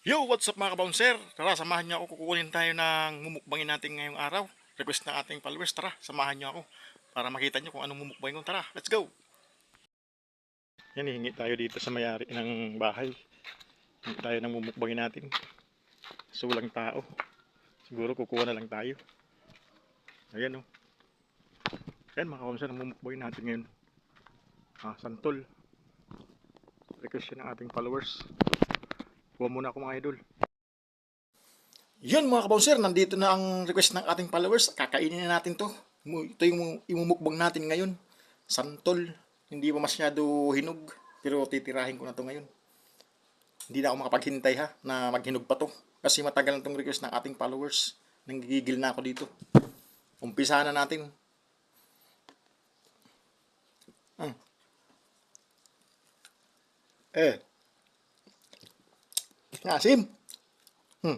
Yo, what's up mga kabouncer? Tara, samahan niyo ako. Kukunin tayo ng mumukbangin natin ngayong araw. Request ng ating followers. Tara, samahan niyo ako para makita niyo kung anong mumukbangin ko. Tara, let's go! Yan, hihingi tayo dito sa may-ari ng bahay. Hihingi tayo ng mumukbangin natin. Sulang tao. Siguro kukuha na lang tayo. Ayan o. Ayan mga kabouncer, ang mumukbangin natin ngayon. Santol. Request ng ating followers. Kuha muna ako mga idol. Yun mga kabouncer, nandito na ang request ng ating followers. Kakainin na natin to. Ito yung imumukbang natin ngayon. Santol. Hindi pa masyado hinog. Pero titirahin ko na to ngayon. Hindi na ako makapaghintay ha na maghinog pa to. Kasi matagal na tong request ng ating followers. Nanggigigil na ako dito. Umpisa na natin. Eh. Asim. Hmm.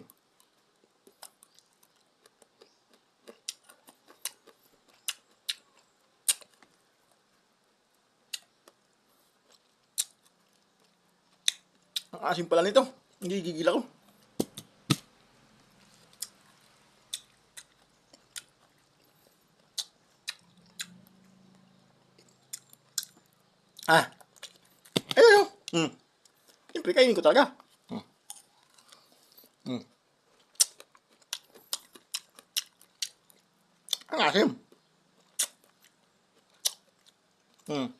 Ang asim pala nito. Nanggigigil ako. Ah. Ayun. Siyempre kainin ko talaga. Hmm. Ang asim. Hmm.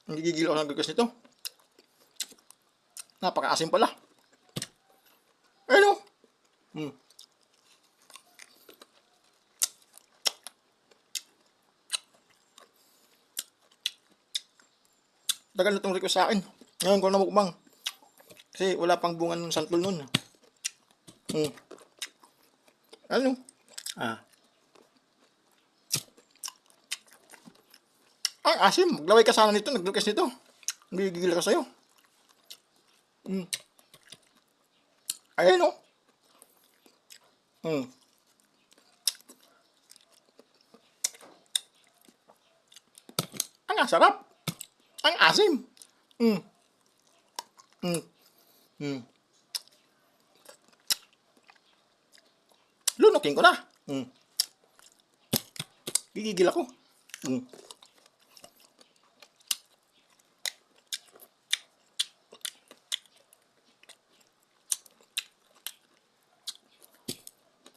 Nanggigigil ako ng request nito. Napaka-asim pala. Ayun. Hmm. Tagal na itong request sa akin. Ngayon ko na mukbang. Kasi wala pang bunga ng santol nun. Hmm. Ano? Ah. Ang asim. Maglaway ka sana nito. Nag-request nito. Nagigigil ka sa'yo. Hmm. Ayun o. Hmm. Ang sarap. Ang asim. Hmm. Hmm. Hmm. Lunukin ko na. Hmm. Gigigil ako. Hmm.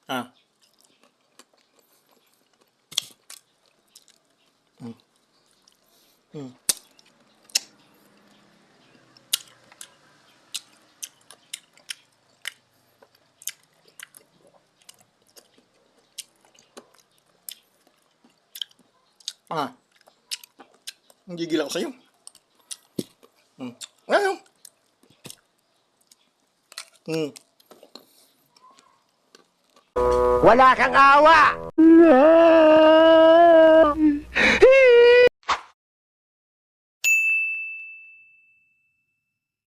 Ah. Hmm. Hmm. Ah. Gigigil ako sa'yo. Hmm. Ayun. Hmm. Wala kang awa!